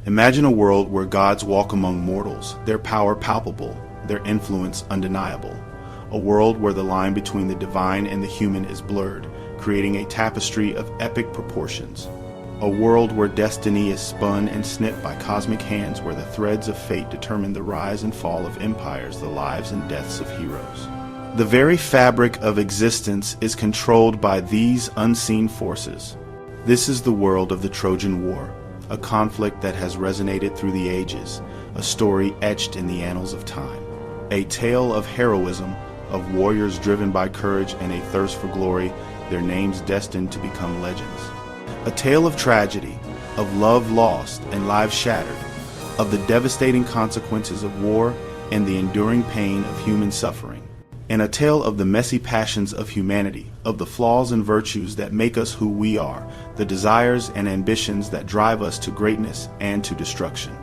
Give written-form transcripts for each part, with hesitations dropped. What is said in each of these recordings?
Imagine a world where gods walk among mortals, their power palpable, their influence undeniable. A world where the line between the divine and the human is blurred, creating a tapestry of epic proportions. A world where destiny is spun and snipped by cosmic hands, where the threads of fate determine the rise and fall of empires, the lives and deaths of heroes. The very fabric of existence is controlled by these unseen forces. This is the world of the Trojan War, a conflict that has resonated through the ages, a story etched in the annals of time. A tale of heroism, of warriors driven by courage and a thirst for glory, their names destined to become legends. A tale of tragedy, of love lost and lives shattered, of the devastating consequences of war and the enduring pain of human suffering. And a tale of the messy passions of humanity, of the flaws and virtues that make us who we are, the desires and ambitions that drive us to greatness and to destruction.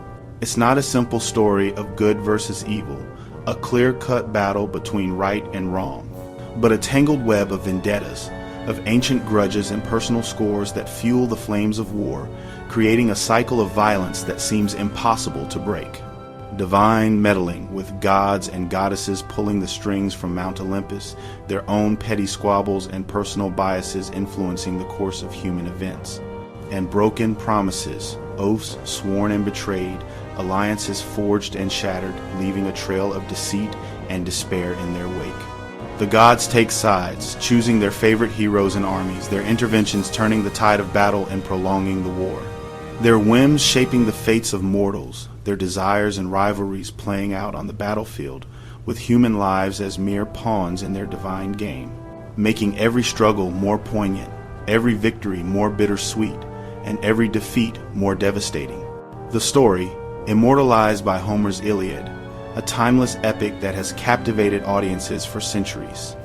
It's not a simple story of good versus evil, a clear-cut battle between right and wrong, but a tangled web of vendettas, of ancient grudges and personal scores that fuel the flames of war, creating a cycle of violence that seems impossible to break. Divine meddling, with gods and goddesses pulling the strings from Mount Olympus, their own petty squabbles and personal biases influencing the course of human events. And broken promises, oaths sworn and betrayed, alliances forged and shattered, leaving a trail of deceit and despair in their wake. The gods take sides, choosing their favorite heroes and armies, their interventions turning the tide of battle and prolonging the war. Their whims shaping the fates of mortals, their desires and rivalries playing out on the battlefield, with human lives as mere pawns in their divine game, making every struggle more poignant, every victory more bittersweet, and every defeat more devastating. The story, immortalized by Homer's Iliad, a timeless epic that has captivated audiences for centuries,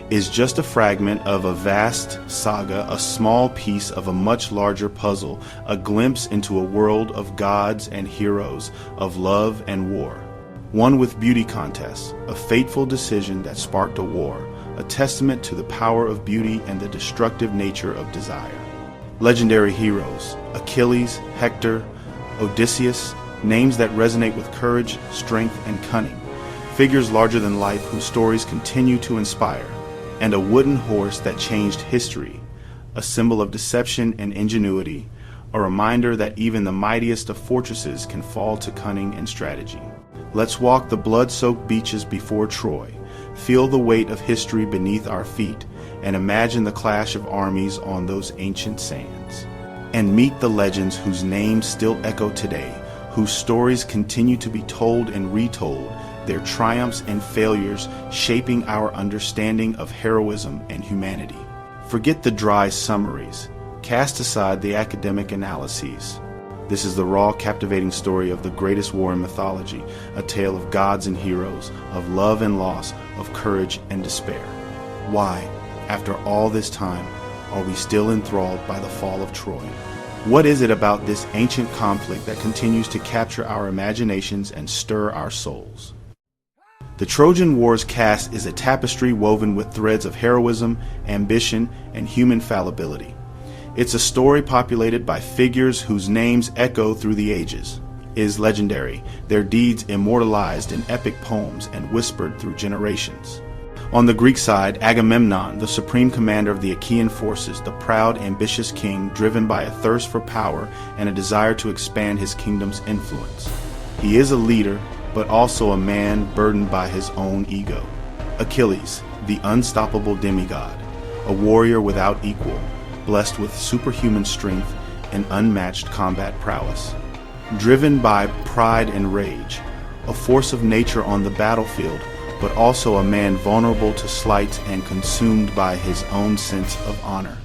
is just a fragment of a vast saga, a small piece of a much larger puzzle, a glimpse into a world of gods and heroes, of love and war. One with beauty contests, a fateful decision that sparked a war, a testament to the power of beauty and the destructive nature of desire. Legendary heroes, Achilles, Hector, Odysseus, names that resonate with courage, strength, and cunning. Figures larger than life whose stories continue to inspire. And a wooden horse that changed history, a symbol of deception and ingenuity, a reminder that even the mightiest of fortresses can fall to cunning and strategy. Let's walk the blood-soaked beaches before Troy, feel the weight of history beneath our feet, and imagine the clash of armies on those ancient sands. And meet the legends whose names still echo today, whose stories continue to be told and retold, their triumphs and failures shaping our understanding of heroism and humanity. Forget the dry summaries. Cast aside the academic analyses. This is the raw, captivating story of the greatest war in mythology, a tale of gods and heroes, of love and loss, of courage and despair. Why, after all this time, are we still enthralled by the fall of Troy? What is it about this ancient conflict that continues to capture our imaginations and stir our souls? The Trojan War's cast is a tapestry woven with threads of heroism, ambition, and human fallibility. It's a story populated by figures whose names echo through the ages, is legendary, their deeds immortalized in epic poems and whispered through generations. On the Greek side, Agamemnon, the supreme commander of the Achaean forces, the proud, ambitious king driven by a thirst for power and a desire to expand his kingdom's influence. He is a leader, but also a man burdened by his own ego. Achilles, the unstoppable demigod, a warrior without equal, blessed with superhuman strength and unmatched combat prowess. Driven by pride and rage, a force of nature on the battlefield, but also a man vulnerable to slights and consumed by his own sense of honor.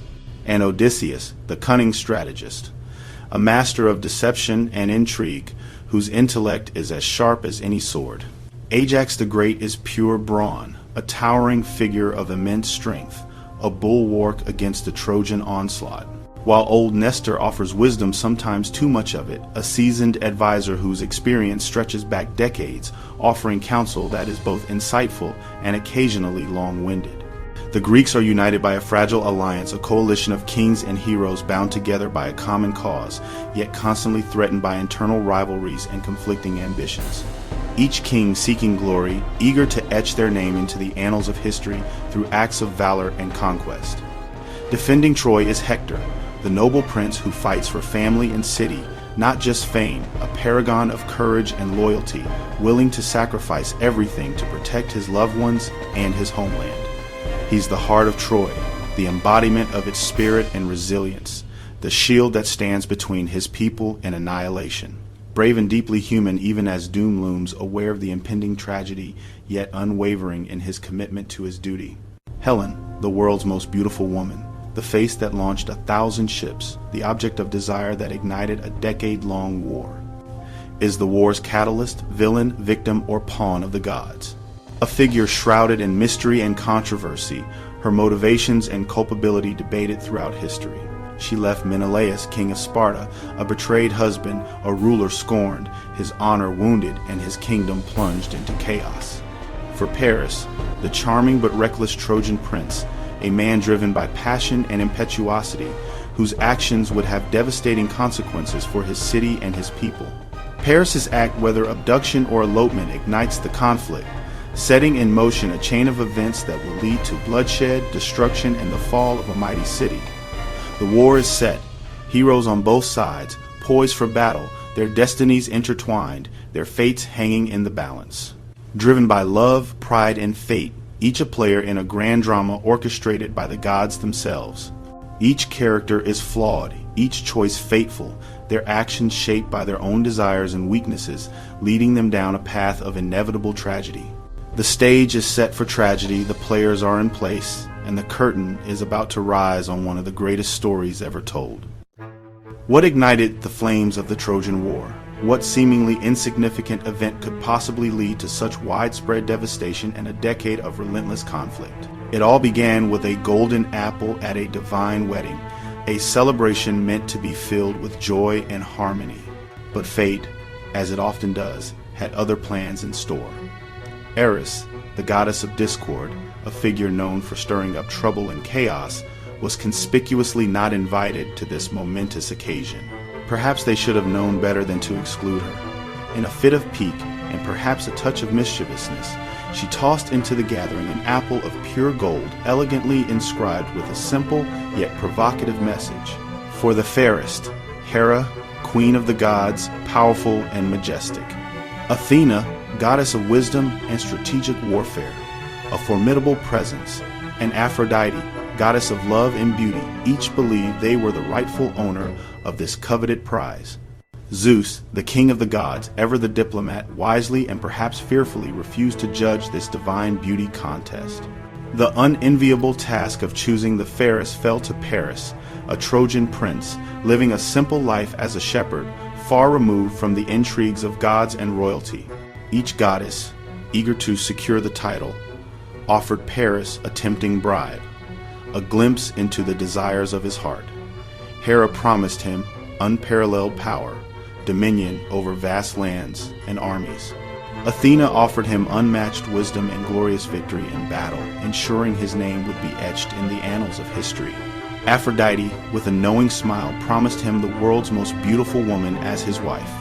And Odysseus, the cunning strategist, a master of deception and intrigue, whose intellect is as sharp as any sword. Ajax the Great is pure brawn, a towering figure of immense strength, a bulwark against the Trojan onslaught. While old Nestor offers wisdom, sometimes too much of it, a seasoned advisor whose experience stretches back decades, offering counsel that is both insightful and occasionally long-winded. The Greeks are united by a fragile alliance, a coalition of kings and heroes bound together by a common cause, yet constantly threatened by internal rivalries and conflicting ambitions. Each king seeking glory, eager to etch their name into the annals of history through acts of valor and conquest. Defending Troy is Hector, the noble prince who fights for family and city, not just fame, a paragon of courage and loyalty, willing to sacrifice everything to protect his loved ones and his homeland. He's the heart of Troy, the embodiment of its spirit and resilience, the shield that stands between his people and annihilation. Brave and deeply human even as doom looms, aware of the impending tragedy, yet unwavering in his commitment to his duty. Helen, the world's most beautiful woman, the face that launched 1,000 ships, the object of desire that ignited a decade-long war. Is the war's catalyst, villain, victim, or pawn of the gods? A figure shrouded in mystery and controversy, her motivations and culpability debated throughout history. She left Menelaus, king of Sparta, a betrayed husband, a ruler scorned, his honor wounded, and his kingdom plunged into chaos. For Paris, the charming but reckless Trojan prince, a man driven by passion and impetuosity, whose actions would have devastating consequences for his city and his people. Paris's act, whether abduction or elopement, ignites the conflict, setting in motion a chain of events that will lead to bloodshed, destruction, and the fall of a mighty city. The war is set, heroes on both sides, poised for battle, their destinies intertwined, their fates hanging in the balance. Driven by love, pride, and fate, each a player in a grand drama orchestrated by the gods themselves. Each character is flawed, each choice fateful, their actions shaped by their own desires and weaknesses, leading them down a path of inevitable tragedy. The stage is set for tragedy, the players are in place, and the curtain is about to rise on one of the greatest stories ever told. What ignited the flames of the Trojan War? What seemingly insignificant event could possibly lead to such widespread devastation and a decade of relentless conflict? It all began with a golden apple at a divine wedding, a celebration meant to be filled with joy and harmony. But fate, as it often does, had other plans in store. Eris, the goddess of discord, a figure known for stirring up trouble and chaos, was conspicuously not invited to this momentous occasion. Perhaps they should have known better than to exclude her. In a fit of pique, and perhaps a touch of mischievousness, she tossed into the gathering an apple of pure gold, elegantly inscribed with a simple yet provocative message. For the fairest, Hera, queen of the gods, powerful and majestic. Athena, goddess of wisdom and strategic warfare, a formidable presence, and Aphrodite, goddess of love and beauty, each believed they were the rightful owner of this coveted prize. Zeus, the king of the gods, ever the diplomat, wisely and perhaps fearfully refused to judge this divine beauty contest. The unenviable task of choosing the fairest fell to Paris, a Trojan prince, living a simple life as a shepherd, far removed from the intrigues of gods and royalty. Each goddess, eager to secure the title, offered Paris a tempting bribe, a glimpse into the desires of his heart. Hera promised him unparalleled power, dominion over vast lands and armies. Athena offered him unmatched wisdom and glorious victory in battle, ensuring his name would be etched in the annals of history. Aphrodite, with a knowing smile, promised him the world's most beautiful woman as his wife.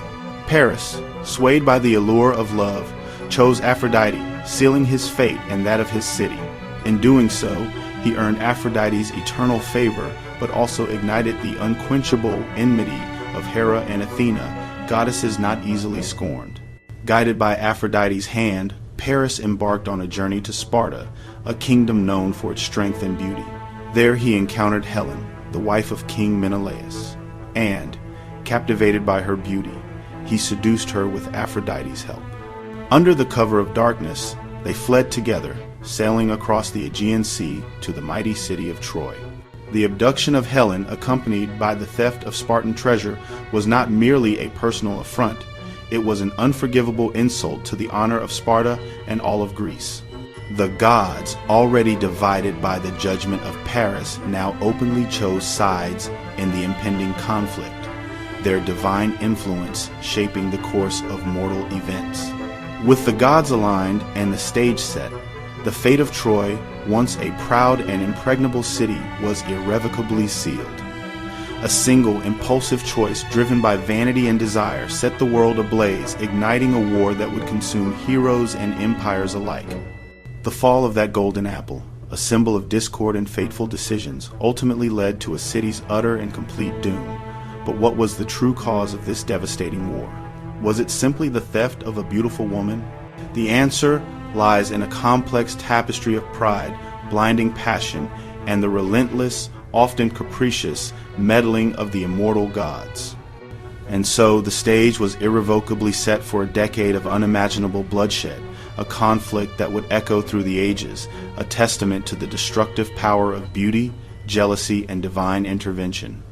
Paris, swayed by the allure of love, chose Aphrodite, sealing his fate and that of his city. In doing so, he earned Aphrodite's eternal favor, but also ignited the unquenchable enmity of Hera and Athena, goddesses not easily scorned. Guided by Aphrodite's hand, Paris embarked on a journey to Sparta, a kingdom known for its strength and beauty. There he encountered Helen, the wife of King Menelaus, and, captivated by her beauty, he seduced her with Aphrodite's help. Under the cover of darkness, they fled together, sailing across the Aegean Sea to the mighty city of Troy. The abduction of Helen, accompanied by the theft of Spartan treasure, was not merely a personal affront. It was an unforgivable insult to the honor of Sparta and all of Greece. The gods, already divided by the judgment of Paris, now openly chose sides in the impending conflict, their divine influence shaping the course of mortal events. With the gods aligned and the stage set, The fate of Troy, once a proud and impregnable city, was irrevocably sealed. A single, impulsive choice driven by vanity and desire set the world ablaze, igniting a war that would consume heroes and empires alike. The fall of that golden apple, a symbol of discord and fateful decisions, ultimately led to a city's utter and complete doom. But what was the true cause of this devastating war? Was it simply the theft of a beautiful woman? The answer lies in a complex tapestry of pride, blinding passion, and the relentless, often capricious, meddling of the immortal gods. And so the stage was irrevocably set for a decade of unimaginable bloodshed, a conflict that would echo through the ages, a testament to the destructive power of beauty, jealousy, and divine intervention.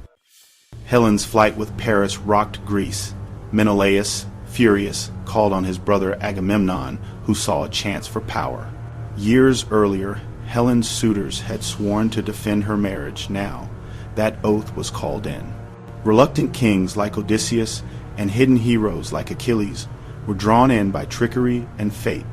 Helen's flight with Paris rocked Greece. Menelaus, furious, called on his brother Agamemnon, who saw a chance for power. Years earlier, Helen's suitors had sworn to defend her marriage. Now, that oath was called in. Reluctant kings like Odysseus and hidden heroes like Achilles were drawn in by trickery and fate.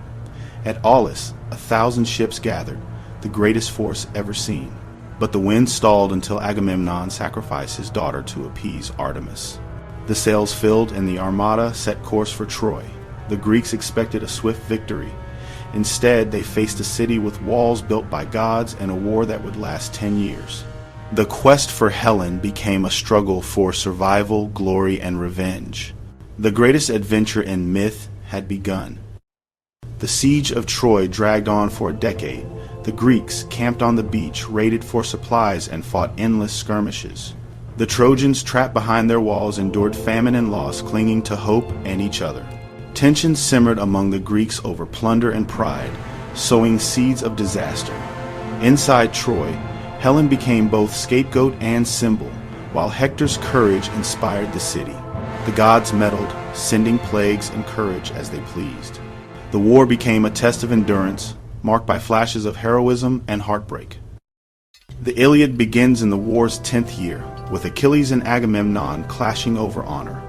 At Aulis, 1,000 ships gathered, the greatest force ever seen. But the wind stalled until Agamemnon sacrificed his daughter to appease Artemis. The sails filled and the armada set course for Troy. The Greeks expected a swift victory. Instead, they faced a city with walls built by gods and a war that would last 10 years. The quest for Helen became a struggle for survival, glory, and revenge. The greatest adventure in myth had begun. The siege of Troy dragged on for a decade. The Greeks camped on the beach, raided for supplies, and fought endless skirmishes. The Trojans, trapped behind their walls, endured famine and loss, clinging to hope and each other. Tensions simmered among the Greeks over plunder and pride, sowing seeds of disaster. Inside Troy, Helen became both scapegoat and symbol, while Hector's courage inspired the city. The gods meddled, sending plagues and courage as they pleased. The war became a test of endurance, marked by flashes of heroism and heartbreak. The Iliad begins in the war's 10th year, with Achilles and Agamemnon clashing over honor.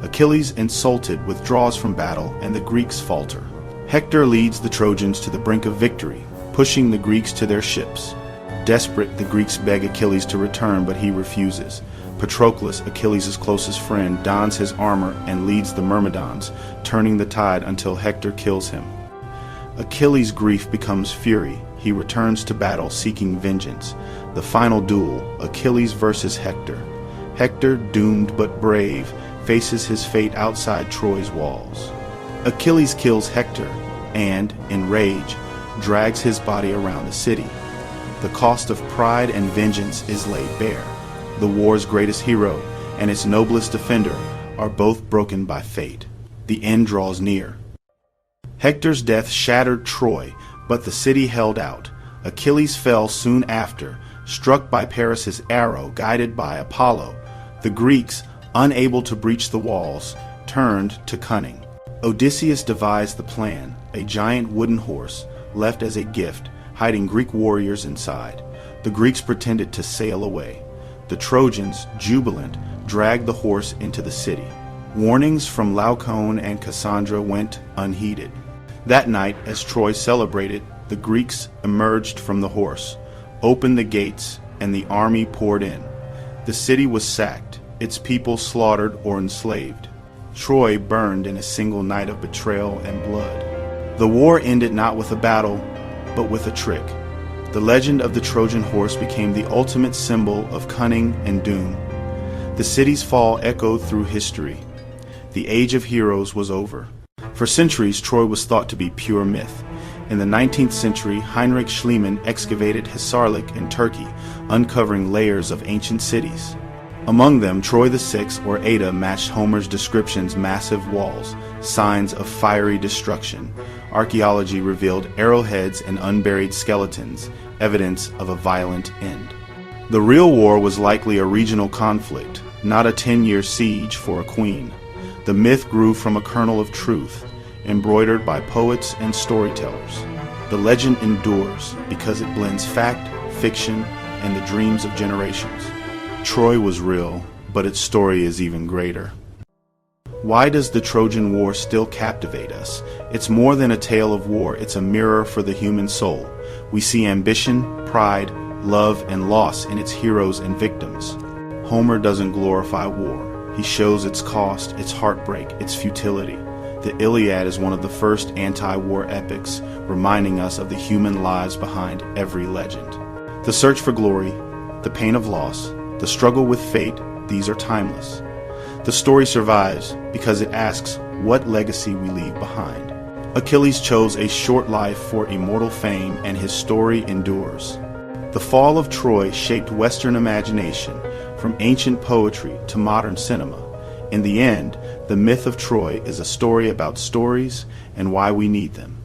Achilles, insulted, withdraws from battle, and the Greeks falter. Hector leads the Trojans to the brink of victory, pushing the Greeks to their ships. Desperate, the Greeks beg Achilles to return, but he refuses. Patroclus, Achilles' closest friend, dons his armor and leads the Myrmidons, turning the tide until Hector kills him. Achilles' grief becomes fury. He returns to battle, seeking vengeance. The final duel, Achilles versus Hector. Hector, doomed but brave, faces his fate outside Troy's walls. Achilles kills Hector and, in rage, drags his body around the city. The cost of pride and vengeance is laid bare. The war's greatest hero and its noblest defender are both broken by fate. The end draws near. Hector's death shattered Troy, but the city held out. Achilles fell soon after, struck by Paris' arrow guided by Apollo. The Greeks, unable to breach the walls, turned to cunning. Odysseus devised the plan, a giant wooden horse, left as a gift, hiding Greek warriors inside. The Greeks pretended to sail away. The Trojans, jubilant, dragged the horse into the city. Warnings from Laocoon and Cassandra went unheeded. That night, as Troy celebrated, the Greeks emerged from the horse, opened the gates, and the army poured in. The city was sacked, its people slaughtered or enslaved. Troy burned in a single night of betrayal and blood. The war ended not with a battle, but with a trick. The legend of the Trojan horse became the ultimate symbol of cunning and doom. The city's fall echoed through history. The age of heroes was over. For centuries, Troy was thought to be pure myth. In the 19th century, Heinrich Schliemann excavated Hisarlik in Turkey, uncovering layers of ancient cities. Among them, Troy the Six, or Ada, matched Homer's description's massive walls, signs of fiery destruction. Archaeology revealed arrowheads and unburied skeletons, evidence of a violent end. The real war was likely a regional conflict, not a 10-year siege for a queen. The myth grew from a kernel of truth, embroidered by poets and storytellers. The legend endures because it blends fact, fiction, and the dreams of generations. Troy was real, but its story is even greater. Why does the Trojan War still captivate us? It's more than a tale of war, it's a mirror for the human soul. We see ambition, pride, love, and loss in its heroes and victims. Homer doesn't glorify war. He shows its cost, its heartbreak, its futility. The Iliad is one of the first anti-war epics, reminding us of the human lives behind every legend. The search for glory, the pain of loss, the struggle with fate, these are timeless. The story survives because it asks what legacy we leave behind. Achilles chose a short life for immortal fame, and his story endures. The fall of Troy shaped Western imagination, from ancient poetry to modern cinema. In the end, the myth of Troy is a story about stories and why we need them.